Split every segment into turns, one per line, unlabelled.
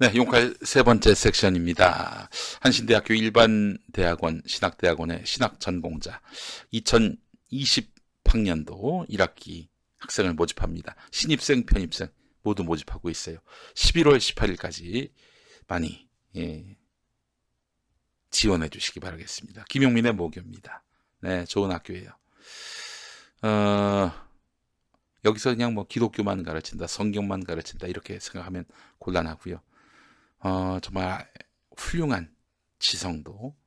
네, 용칼 세 번째 섹션입니다. 한신대학교 일반대학원 신학대학원의 신학전공자 2020학년도 1학기 학생을 모집합니다. 신입생, 편입생 모두 모집하고 있어요. 11월 18일까지 많이 지원해 주시기 바라겠습니다. 김용민의 모교입니다. 네, 좋은 학교예요. 여기서 그냥 뭐 기독교만 가르친다, 성경만 가르친다 이렇게 생각하면 곤란하고요. 정말 훌륭한 지성도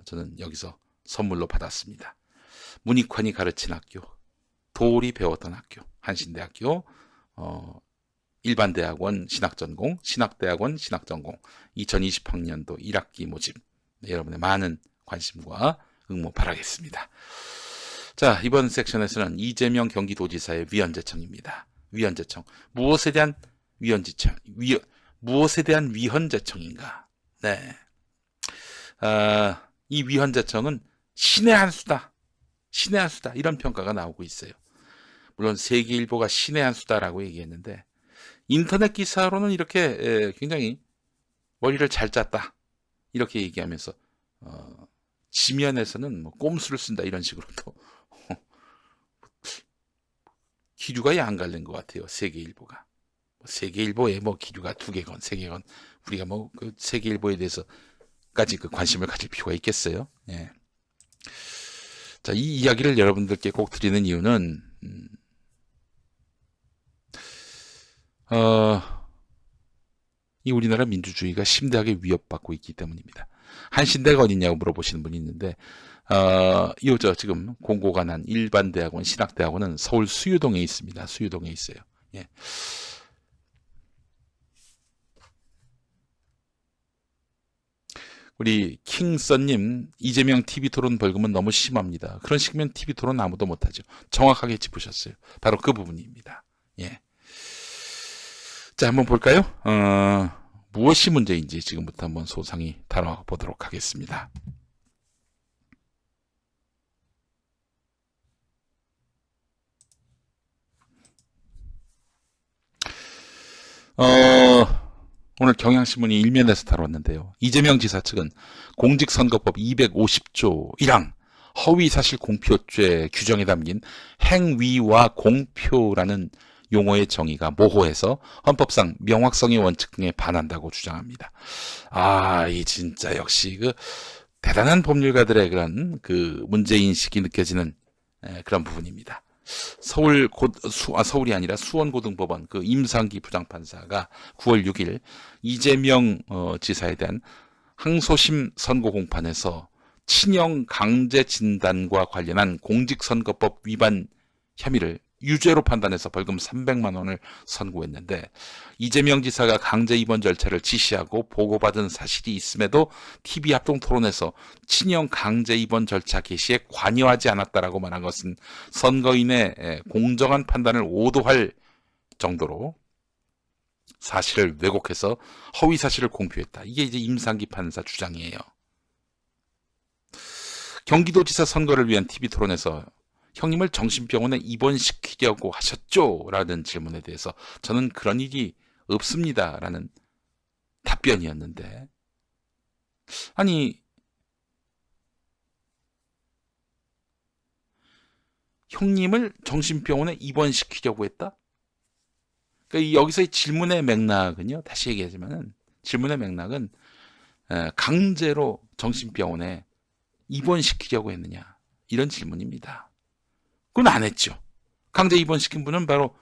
저는 여기서 선물로 받았습니다. 문익환이 가르친 학교, 도울이 배웠던 학교, 한신대학교, 일반대학원 신학전공, 신학대학원 신학전공 2020학년도 1학기 모집. 네, 여러분의 많은 관심과 응모 바라겠습니다. 자, 이번 섹션에서는 이재명 경기도지사의 위헌제청입니다. 위헌제청. 무엇에 대한 위헌제청? 무엇에 대한 위헌제청인가? 네. 이 위헌제청은 신의 한 수다. 신의 한 수다. 이런 평가가 나오고 있어요. 물론 세계일보가 신의 한 수다라고 얘기했는데 인터넷 기사로는 이렇게 굉장히 머리를 잘 짰다. 이렇게 얘기하면서 지면에서는 뭐 꼼수를 쓴다 이런 식으로 또 기류가 양갈린 것 같아요. 세계일보가. 세계일보에 뭐 기류가 2개건 3개건 우리가 뭐 그 세계일보에 대해서까지 그 관심을 가질 필요가 있겠어요. 예. 자, 이 이야기를 여러분들께 꼭 드리는 이유는 이 우리나라 민주주의가 심대하게 위협받고 있기 때문입니다. 한신대가 어딨냐고 물어보시는 분이 있는데 이저 지금 공고가 난 일반대학원 신학대학원은 서울 수유동에 있습니다. 수유동에 있어요. 예. 우리 킹썬님, 이재명 TV토론 벌금은 너무 심합니다. 그런 식이면 TV토론 아무도 못하죠. 정확하게 짚으셨어요. 바로 그 부분입니다. 예. 자, 한번 볼까요? 무엇이 문제인지 지금부터 한번 소상히 다뤄보도록 하겠습니다. 오늘 경향신문이 일면에서 다뤘는데요. 이재명 지사 측은 공직선거법 250조 1항 허위사실 공표죄 규정에 담긴 행위와 공표라는 용어의 정의가 모호해서 헌법상 명확성의 원칙 등에 반한다고 주장합니다. 이 진짜 역시 그 대단한 법률가들의 그런 그 문제인식이 느껴지는 그런 부분입니다. 서울이 아니라 수원고등법원 그 임상기 부장판사가 9월 6일 이재명 지사에 대한 항소심 선고 공판에서 친형 강제 진단과 관련한 공직선거법 위반 혐의를 유죄로 판단해서 벌금 300만 원을 선고했는데 이재명 지사가 강제 입원 절차를 지시하고 보고받은 사실이 있음에도 TV 합동 토론에서 친형 강제 입원 절차 개시에 관여하지 않았다라고 말한 것은 선거인의 공정한 판단을 오도할 정도로 사실을 왜곡해서 허위 사실을 공표했다. 이게 이제 임상기 판사 주장이에요. 경기도지사 선거를 위한 TV 토론에서 형님을 정신병원에 입원시키려고 하셨죠? 라는 질문에 대해서 저는 그런 일이 없습니다. 라는 답변이었는데 아니 형님을 정신병원에 입원시키려고 했다? 그러니까 여기서의 질문의 맥락은요. 다시 얘기하지만은 질문의 맥락은 강제로 정신병원에 입원시키려고 했느냐 이런 질문입니다. 그건 안 했죠. 강제 입원시킨 분은 바로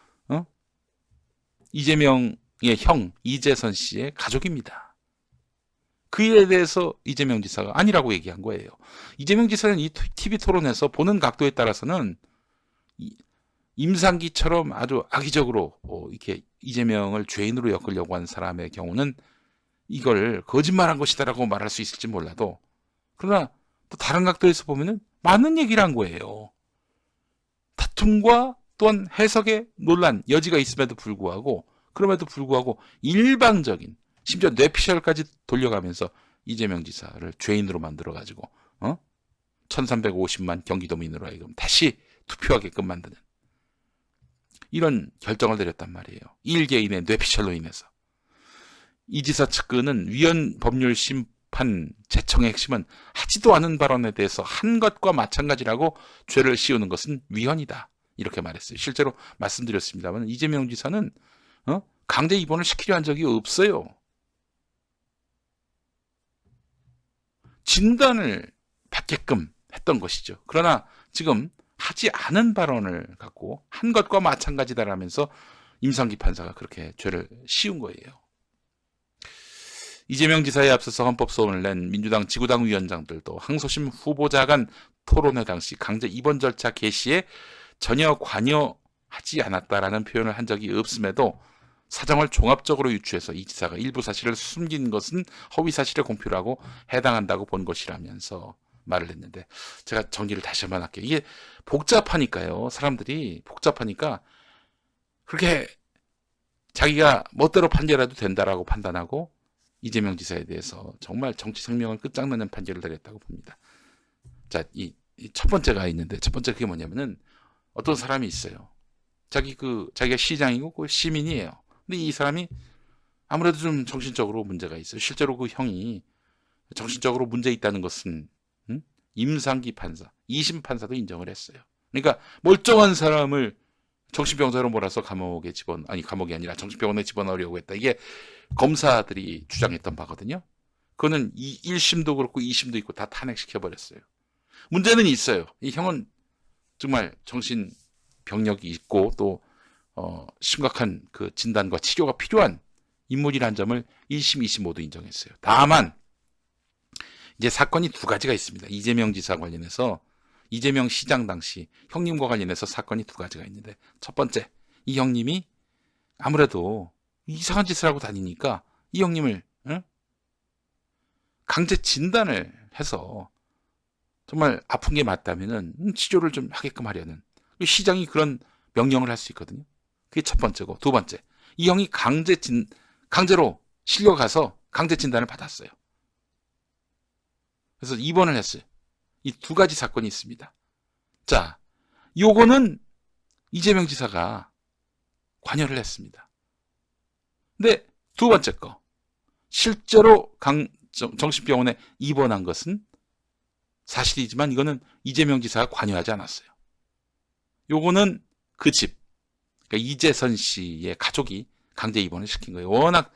이재명의 형 이재선 씨의 가족입니다. 그 일에 대해서 이재명 지사가 아니라고 얘기한 거예요. 이재명 지사는 이 TV 토론에서 보는 각도에 따라서는 임상기처럼 아주 악의적으로 이렇게 이재명을 죄인으로 엮으려고 한 사람의 경우는 이걸 거짓말한 것이다라고 말할 수 있을지 몰라도 그러나 또 다른 각도에서 보면은 맞는 얘기를 한 거예요. 다툼과 또한 해석의 논란 여지가 있음에도 불구하고 그럼에도 불구하고 일방적인 심지어 뇌피셜까지 돌려가면서 이재명 지사를 죄인으로 만들어가지고 1350만 경기도민으로 하여금 다시 투표하게끔 만드는 이런 결정을 내렸단 말이에요. 일개인의 뇌피셜로 인해서. 이 지사 측근은 위헌 법률 심판 제청의 핵심은 하지도 않은 발언에 대해서 한 것과 마찬가지라고 죄를 씌우는 것은 위헌이다. 이렇게 말했어요. 실제로 말씀드렸습니다만 이재명 지사는 강제 입원을 시키려 한 적이 없어요. 진단을 받게끔 했던 것이죠. 그러나 지금 하지 않은 발언을 갖고 한 것과 마찬가지다라면서 임상기 판사가 그렇게 죄를 씌운 거예요. 이재명 지사에 앞서서 헌법소원을 낸 민주당 지구당 위원장들도 항소심 후보자 간 토론회 당시 강제 입원 절차 개시에 전혀 관여하지 않았다라는 표현을 한 적이 없음에도 사정을 종합적으로 유추해서 이 지사가 일부 사실을 숨긴 것은 허위사실의 공표라고 해당한다고 본 것이라면서 말을 했는데, 제가 정리를 다시 한번 할게요. 이게 복잡하니까요. 사람들이 복잡하니까 그렇게 자기가 멋대로 판결해도 된다라고 판단하고 이재명 지사에 대해서 정말 정치 생명을 끝장내는 판결을 내렸다고 봅니다. 자, 이 첫 번째가 있는데, 첫 번째 그게 뭐냐면은 어떤 사람이 있어요. 자기가 시장이고 그 시민이에요. 근데 이 사람이 아무래도 좀 정신적으로 문제가 있어요. 실제로 그 형이 정신적으로 문제 있다는 것은 임상기 판사, 2심 판사도 인정을 했어요. 그러니까 멀쩡한 사람을 정신병자로 몰아서 감옥이 아니라 정신병원에 집어넣으려고 했다. 이게 검사들이 주장했던 바거든요. 그거는 1심도 그렇고 2심도 있고 다 탄핵시켜버렸어요. 문제는 있어요. 이 형은 정말 정신병력이 있고 또 심각한 그 진단과 치료가 필요한 인물이라는 점을 1심, 2심 모두 인정했어요. 다만 이제 사건이 두 가지가 있습니다. 이재명 지사 관련해서, 이재명 시장 당시 형님과 관련해서 사건이 두 가지가 있는데, 첫 번째, 이 형님이 아무래도 이상한 짓을 하고 다니니까 이 형님을 강제 진단을 해서 정말 아픈 게 맞다면은 치료를 좀 하게끔 하려는, 시장이 그런 명령을 할 수 있거든요. 그게 첫 번째고, 두 번째, 이 형이 강제로 실려가서 강제 진단을 받았어요. 그래서 입원을 했어요. 이 두 가지 사건이 있습니다. 자, 요거는 이재명 지사가 관여를 했습니다. 근데 두 번째 거, 실제로 정신병원에 입원한 것은 사실이지만 이거는 이재명 지사가 관여하지 않았어요. 요거는 그 집, 그러니까 이재선 씨의 가족이 강제 입원을 시킨 거예요. 워낙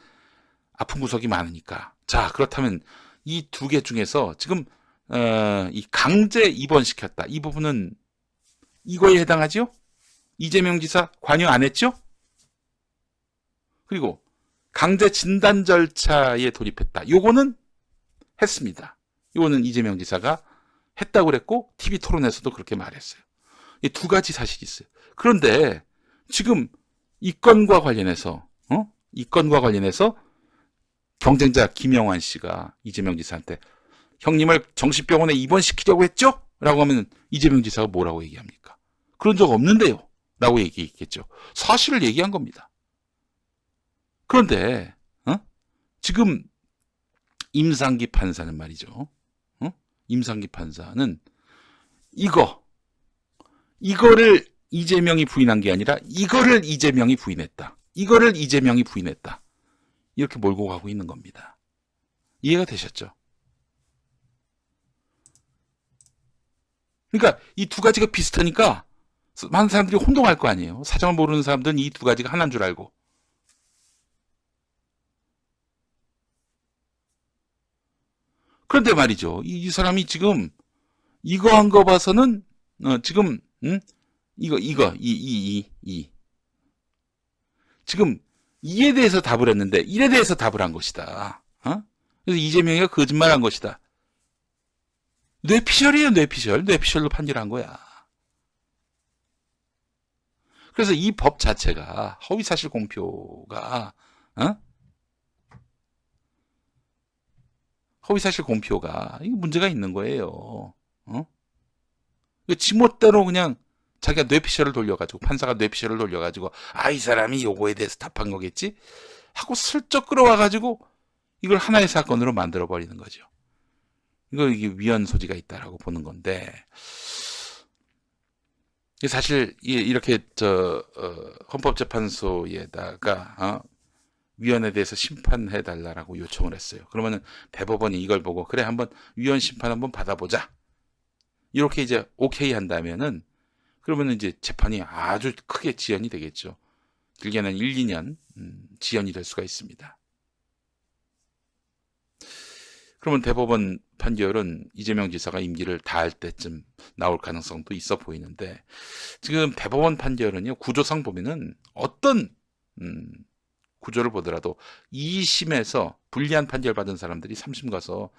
아픈 구석이 많으니까. 자, 그렇다면 이 두 개 중에서 지금 이 강제 입원시켰다, 이 부분은 이거에 해당하죠? 이재명 지사 관여 안 했죠? 그리고 강제 진단 절차에 돌입했다, 요거는 했습니다. 요거는 이재명 지사가 했다고 그랬고 TV 토론에서도 그렇게 말했어요. 이 두 가지 사실이 있어요. 그런데 지금 이 건과 관련해서 경쟁자 김영환 씨가 이재명 지사한테 형님을 정신병원에 입원시키려고 했죠? 라고 하면 이재명 지사가 뭐라고 얘기합니까? 그런 적 없는데요. 라고 얘기했겠죠. 사실을 얘기한 겁니다. 그런데 지금 임상기 판사는 말이죠. 임상기 판사는 이거를 이재명이 부인한 게 아니라 이거를 이재명이 부인했다. 이렇게 몰고 가고 있는 겁니다. 이해가 되셨죠? 그러니까 이 두 가지가 비슷하니까 많은 사람들이 혼동할 거 아니에요. 사정을 모르는 사람들은 이 두 가지가 하나인 줄 알고. 그런데 말이죠, 이 사람이 지금 이거 한 거 봐서는 지금 지금 이에 대해서 답을 했는데 일에 대해서 답을 한 것이다. 그래서 이재명이가 거짓말한 것이다. 뇌피셜이에요. 뇌피셜로 판결한 거야. 그래서 이 법 자체가 허위사실 공표가 이거 문제가 있는 거예요. 지멋대로 그냥 자기가 뇌피셜을 돌려가지고, 판사가 뇌피셜을 돌려가지고 이 사람이 요거에 대해서 답한 거겠지 하고 슬쩍 끌어와가지고 이걸 하나의 사건으로 만들어버리는 거죠. 이게 위헌 소지가 있다라고 보는 건데, 사실 이렇게 헌법재판소에다가 위원에 대해서 심판해 달라라고 요청을 했어요. 그러면은 대법원이 이걸 보고 그래 한번 위원 심판 한번 받아보자. 이렇게 이제 오케이 한다면은 그러면은 이제 재판이 아주 크게 지연이 되겠죠. 길게는 1, 2년 지연이 될 수가 있습니다. 그러면 대법원 판결은 이재명 지사가 임기를 다할 때쯤 나올 가능성도 있어 보이는데 지금 대법원 판결은요 구조상 보면은 어떤 구조를 보더라도 2심에서 불리한 판결 받은 사람들이 3심 가서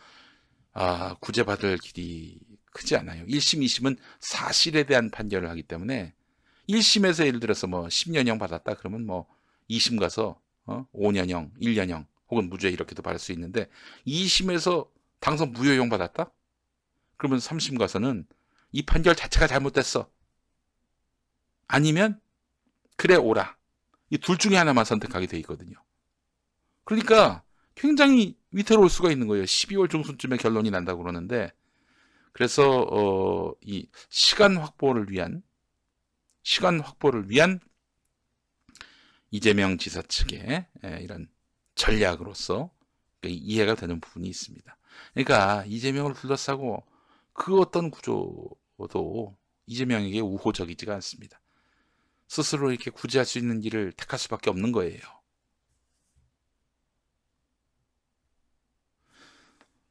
구제받을 길이 크지 않아요. 1심, 2심은 사실에 대한 판결을 하기 때문에 1심에서 예를 들어서 뭐 10년형 받았다 그러면 뭐 2심 가서 5년형, 1년형 혹은 무죄 이렇게도 받을 수 있는데 2심에서 당선 무효형 받았다? 그러면 3심 가서는 이 판결 자체가 잘못됐어. 아니면 그래 오라. 이 둘 중에 하나만 선택하게 돼 있거든요. 그러니까 굉장히 위태로울 수가 있는 거예요. 12월 중순쯤에 결론이 난다고 그러는데 그래서 이 시간 확보를 위한 이재명 지사 측의 이런 전략으로서 이해가 되는 부분이 있습니다. 그러니까 이재명을 둘러싸고 그 어떤 구조도 이재명에게 우호적이지가 않습니다. 스스로 이렇게 구제할 수 있는 길을 택할 수밖에 없는 거예요.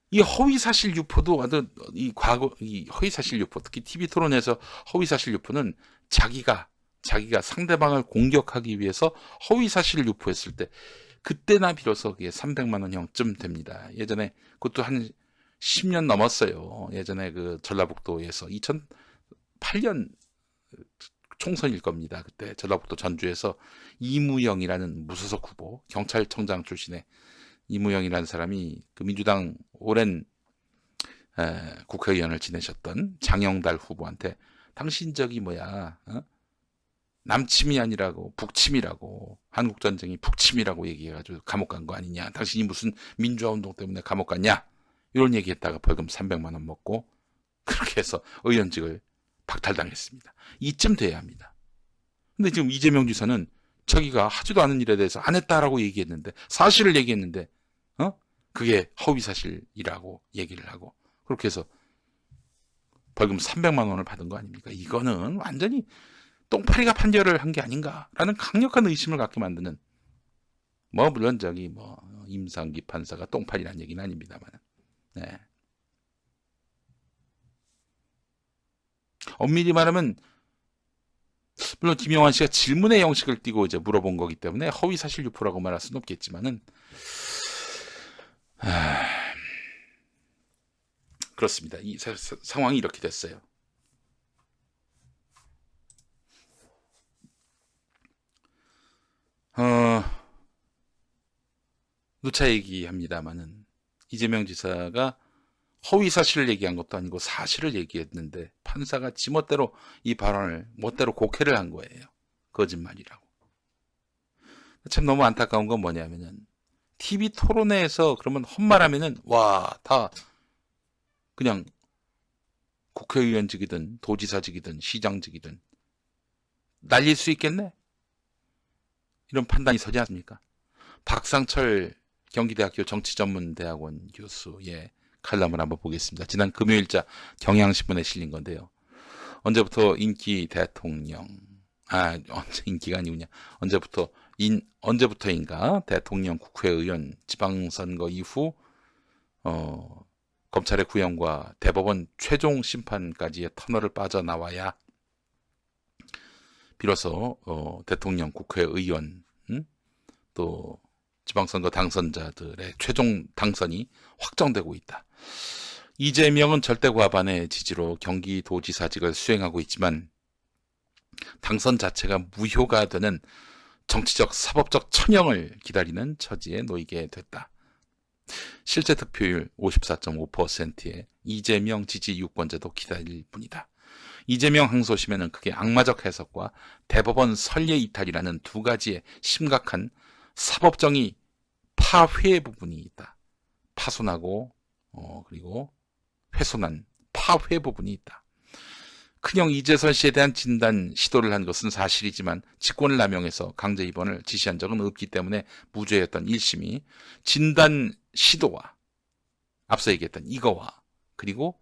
이 허위사실 유포도 이 허위사실 유포, 특히 TV 토론에서 허위사실 유포는 자기가 상대방을 공격하기 위해서 허위사실을 유포했을 때 그때나 비로소 그게 300만 원형쯤 됩니다. 예전에 그것도 한 10년 넘었어요. 예전에 그 전라북도에서 2008년 총선일 겁니다. 그때 전라북도 전주에서 이무영이라는 무소속 후보, 경찰청장 출신의 이무영이라는 사람이 그 민주당 오랜 국회의원을 지내셨던 장영달 후보한테 당신 저기 뭐야 남침이 아니라고 북침이라고 한국전쟁이 북침이라고 얘기해가지고 감옥 간 거 아니냐, 당신이 무슨 민주화운동 때문에 감옥 갔냐 이런 얘기했다가 벌금 300만 원 먹고 그렇게 해서 의원직을 박탈당했습니다. 이쯤 돼야 합니다. 근데 지금 이재명 지사는 자기가 하지도 않은 일에 대해서 안 했다라고 얘기했는데, 사실을 얘기했는데 그게 허위사실이라고 얘기를 하고 그렇게 해서 벌금 300만 원을 받은 거 아닙니까? 이거는 완전히 똥파리가 판결을 한 게 아닌가라는 강력한 의심을 갖게 만드는, 뭐 물론 저기 뭐 임상기 판사가 똥파리란 얘기는 아닙니다만, 네. 엄밀히 말하면 물론 김영환 씨가 질문의 형식을 띠고 이제 물어본 거기 때문에 허위사실 유포라고 말할 수는 없겠지만은 그렇습니다. 이 상황이 이렇게 됐어요. 누차 얘기합니다만은 이재명 지사가 허위 사실을 얘기한 것도 아니고 사실을 얘기했는데 판사가 지멋대로 이 발언을 멋대로 곡해를 한 거예요. 거짓말이라고. 참 너무 안타까운 건 뭐냐면은 TV 토론회에서 그러면 헛말하면은 다 그냥 국회의원직이든 도지사직이든 시장직이든 날릴 수 있겠네? 이런 판단이 서지 않습니까? 박상철 경기대학교 정치전문대학원 교수의 칼럼을 한번 보겠습니다. 지난 금요일자 경향신문에 실린 건데요. 언제부터 인기 대통령, 인기가 아니군요. 언제부터인가 대통령, 국회의원, 지방선거 이후 검찰의 구형과 대법원 최종 심판까지의 터널을 빠져나와야 비로소 대통령, 국회의원, 또 지방선거 당선자들의 최종 당선이 확정되고 있다. 이재명은 절대 과반의 지지로 경기도지사직을 수행하고 있지만 당선 자체가 무효가 되는 정치적 사법적 천형을 기다리는 처지에 놓이게 됐다. 실제 득표율 54.5%의 이재명 지지 유권자도 기다릴 뿐이다. 이재명 항소심에는 그게 악마적 해석과 대법원 선례 이탈이라는 두 가지의 심각한 사법정의 파회 부분이 있다. 파손하고 그리고 훼손한 파회 부분이 있다. 큰형 이재선 씨에 대한 진단 시도를 한 것은 사실이지만 직권을 남용해서 강제 입원을 지시한 적은 없기 때문에 무죄였던 1심이 진단 시도와 앞서 얘기했던 이거와 그리고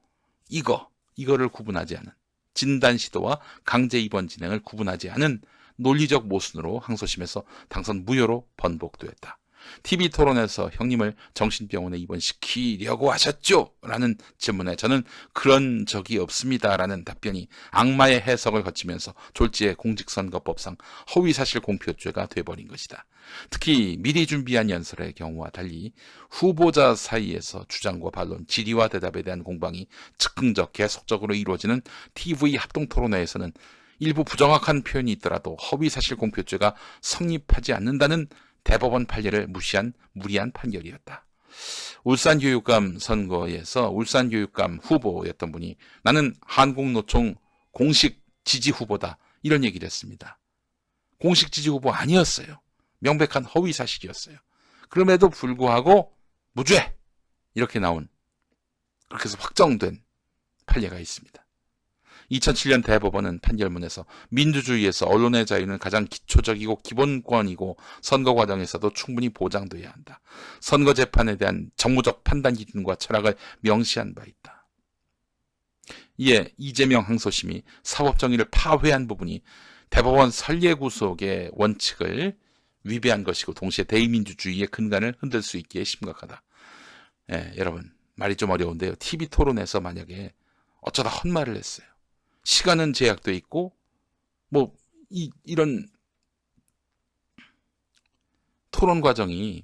이거를 구분하지 않은 진단 시도와 강제 입원 진행을 구분하지 않은 논리적 모순으로 항소심에서 당선 무효로 번복되었다. TV토론에서 형님을 정신병원에 입원시키려고 하셨죠? 라는 질문에 저는 그런 적이 없습니다. 라는 답변이 악마의 해석을 거치면서 졸지에 공직선거법상 허위사실 공표죄가 돼버린 것이다. 특히 미리 준비한 연설의 경우와 달리 후보자 사이에서 주장과 반론, 질의와 대답에 대한 공방이 즉흥적, 계속적으로 이루어지는 TV 합동토론회에서는 일부 부정확한 표현이 있더라도 허위사실 공표죄가 성립하지 않는다는 대법원 판례를 무시한 무리한 판결이었다. 울산교육감 선거에서 울산교육감 후보였던 분이 나는 한국노총 공식 지지 후보다 이런 얘기를 했습니다. 공식 지지 후보 아니었어요. 명백한 허위 사실이었어요. 그럼에도 불구하고 무죄 이렇게 나온 그렇게 해서 확정된 판례가 있습니다. 2007년 대법원은 판결문에서 민주주의에서 언론의 자유는 가장 기초적이고 기본권이고 선거 과정에서도 충분히 보장돼야 한다. 선거 재판에 대한 정무적 판단 기준과 철학을 명시한 바 있다. 이에 이재명 항소심이 사법정의를 파회한 부분이 대법원 선례구속의 원칙을 위배한 것이고 동시에 대의민주주의의 근간을 흔들 수 있기에 심각하다. 여러분 말이 좀 어려운데요. TV토론에서 만약에 어쩌다 헛말을 했어요. 시간은 제약돼 있고 이런 토론 과정이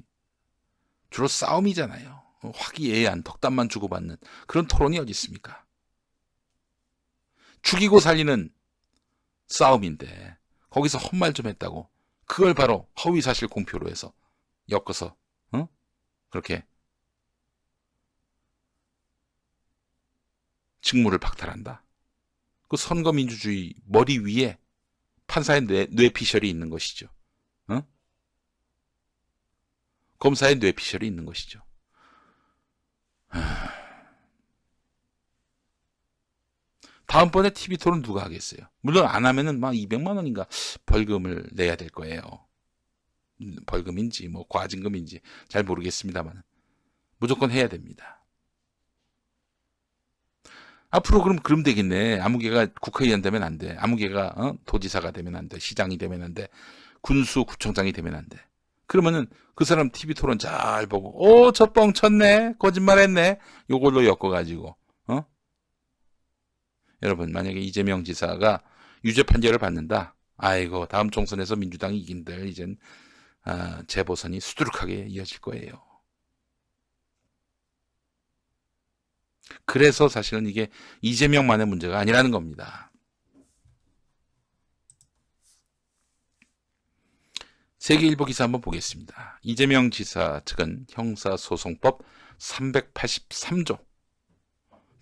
주로 싸움이잖아요. 화기애애한 덕담만 주고받는 그런 토론이 어디 있습니까? 죽이고 살리는 싸움인데 거기서 헛말 좀 했다고 그걸 바로 허위사실 공표로 해서 엮어서 그렇게 직무를 박탈한다. 그 선거민주주의 머리 위에 판사의 뇌피셜이 있는 것이죠. 검사의 뇌피셜이 있는 것이죠. 다음번에 TV토론 누가 하겠어요? 물론 안 하면은 막 200만 원인가 벌금을 내야 될 거예요. 벌금인지 과징금인지 잘 모르겠습니다만 무조건 해야 됩니다. 앞으로 그럼 되겠네. 아무개가 국회의원 되면 안 돼. 아무개가 도지사가 되면 안 돼. 시장이 되면 안 돼. 군수구청장이 되면 안 돼. 그러면은 그 사람 TV토론 잘 보고 저 뻥 쳤네. 거짓말했네. 요걸로 엮어가지고 여러분 만약에 이재명 지사가 유죄 판결을 받는다. 아이고 다음 총선에서 민주당이 이긴들 이젠 재보선이 수두룩하게 이어질 거예요. 그래서 사실은 이게 이재명만의 문제가 아니라는 겁니다. 세계일보 기사 한번 보겠습니다. 이재명 지사 측은 형사소송법 383조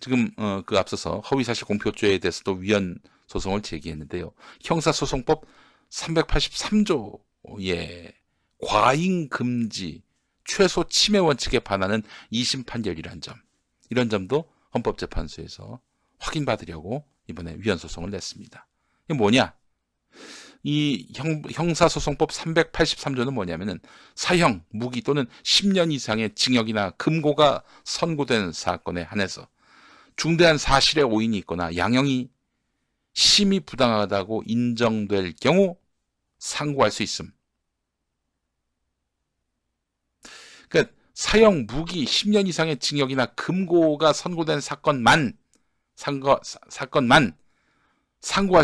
지금 그 앞서서 허위사실 공표죄에 대해서도 위헌 소송을 제기했는데요. 형사소송법 383조의 과잉금지 최소 침해 원칙에 반하는 2심 판결이란 점 이런 점도 헌법재판소에서 확인받으려고 이번에 위헌소송을 냈습니다. 이게 뭐냐? 이 형사소송법 383조는 뭐냐면은 사형, 무기 또는 10년 이상의 징역이나 금고가 선고된 사건에 한해서 중대한 사실의 오인이 있거나 양형이 심히 부당하다고 인정될 경우 상고할 수 있음. 그러니까 사형, 무기, 10년 이상의 징역이나 금고가 선고된 사건만 상고할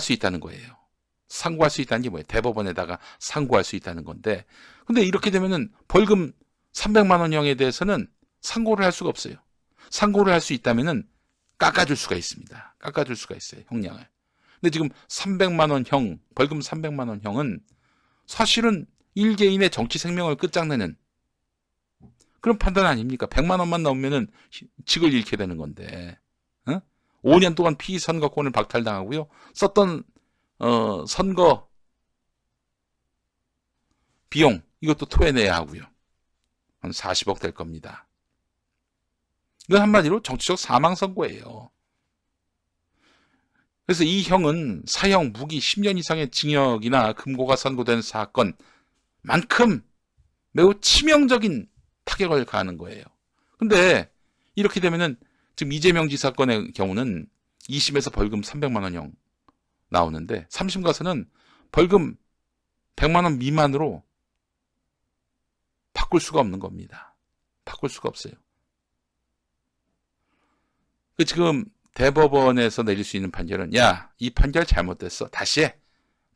수 있다는 거예요. 상고할 수 있다는 게 뭐예요? 대법원에다가 상고할 수 있다는 건데 근데 이렇게 되면은 벌금 300만 원형에 대해서는 상고를 할 수가 없어요. 상고를 할 수 있다면은 깎아줄 수가 있습니다. 깎아줄 수가 있어요. 형량을. 근데 지금 300만 원형, 벌금 300만 원형은 사실은 일개인의 정치 생명을 끝장내는 그런 판단 아닙니까? 100만 원만 넘으면은 직을 잃게 되는 건데 5년 동안 피선거권을 박탈당하고요. 썼던 선거 비용 이것도 토해내야 하고요. 한 40억 될 겁니다. 이건 한마디로 정치적 사망선고예요. 그래서 이 형은 사형, 무기 10년 이상의 징역이나 금고가 선고된 사건만큼 매우 치명적인 타격을 가하는 거예요. 근데 이렇게 되면은 지금 이재명 지사 건의 경우는 2심에서 벌금 300만 원형 나오는데 3심 가서는 벌금 100만 원 미만으로 바꿀 수가 없는 겁니다. 바꿀 수가 없어요. 지금 대법원에서 내릴 수 있는 판결은 야, 이 판결 잘못됐어. 다시 해.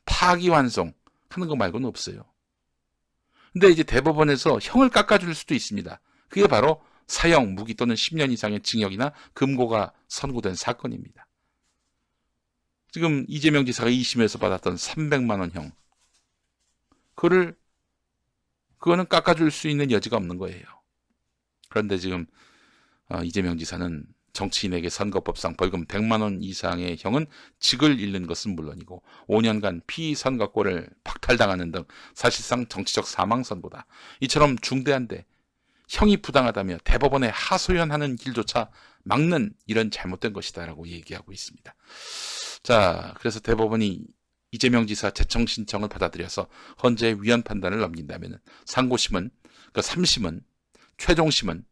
파기환송 하는 거 말고는 없어요. 근데 이제 대법원에서 형을 깎아줄 수도 있습니다. 그게 바로 사형, 무기 또는 10년 이상의 징역이나 금고가 선고된 사건입니다. 지금 이재명 지사가 2심에서 받았던 300만 원 형, 그거는 깎아줄 수 있는 여지가 없는 거예요. 그런데 지금 이재명 지사는 정치인에게 선거법상 벌금 100만 원 이상의 형은 직을 잃는 것은 물론이고 5년간 피선거권을 박탈당하는 등 사실상 정치적 사망 선고다. 이처럼 중대한데 형이 부당하다며 대법원에 하소연하는 길조차 막는 이런 잘못된 것이다라고 얘기하고 있습니다. 자, 그래서 대법원이 이재명 지사 재청 신청을 받아들여서 헌재 위헌 판단을 넘긴다면 상고심은, 그러니까 3심은, 최종심은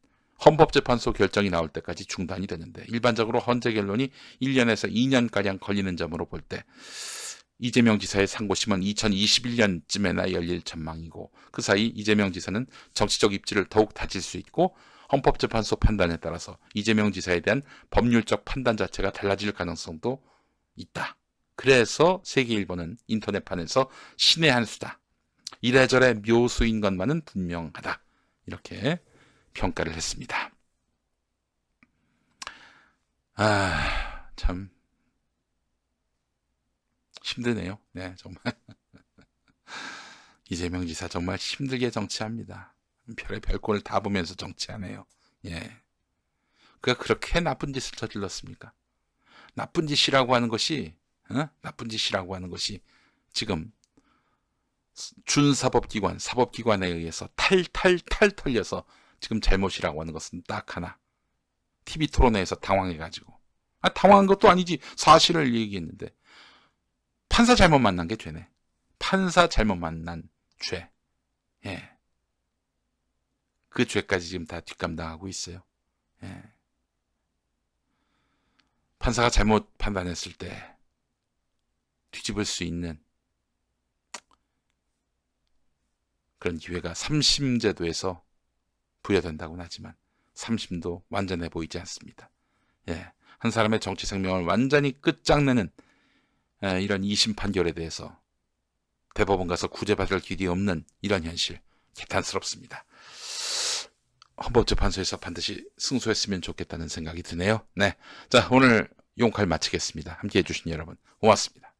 헌법재판소 결정이 나올 때까지 중단이 되는데 일반적으로 헌재 결론이 1년에서 2년가량 걸리는 점으로 볼 때 이재명 지사의 상고심은 2021년쯤에나 열릴 전망이고 그 사이 이재명 지사는 정치적 입지를 더욱 다질 수 있고 헌법재판소 판단에 따라서 이재명 지사에 대한 법률적 판단 자체가 달라질 가능성도 있다. 그래서 세계일보는 인터넷판에서 신의 한 수다. 이래저래 묘수인 것만은 분명하다. 이렇게 평가를 했습니다. 참 힘드네요. 네, 정말 이재명 지사 정말 힘들게 정치합니다. 별의 별꼴을 다 보면서 정치하네요. 예, 그가 그렇게 나쁜 짓을 저질렀습니까? 나쁜 짓이라고 하는 것이 지금 준사법기관, 사법기관에 의해서 탈탈탈 털려서 지금 잘못이라고 하는 것은 딱 하나. TV 토론회에서 당황해가지고. 당황한 것도 아니지. 사실을 얘기했는데. 판사 잘못 만난 게 죄네. 판사 잘못 만난 죄. 예. 그 죄까지 지금 다 뒷감당하고 있어요. 예. 판사가 잘못 판단했을 때 뒤집을 수 있는 그런 기회가 3심 제도에서 부여된다고는 하지만 3심도 완전해 보이지 않습니다. 예, 한 사람의 정치 생명을 완전히 끝장내는 이런 2심 판결에 대해서 대법원 가서 구제받을 길이 없는 이런 현실 개탄스럽습니다. 헌법재판소에서 반드시 승소했으면 좋겠다는 생각이 드네요. 네, 자 오늘 용칼 마치겠습니다. 함께해 주신 여러분 고맙습니다.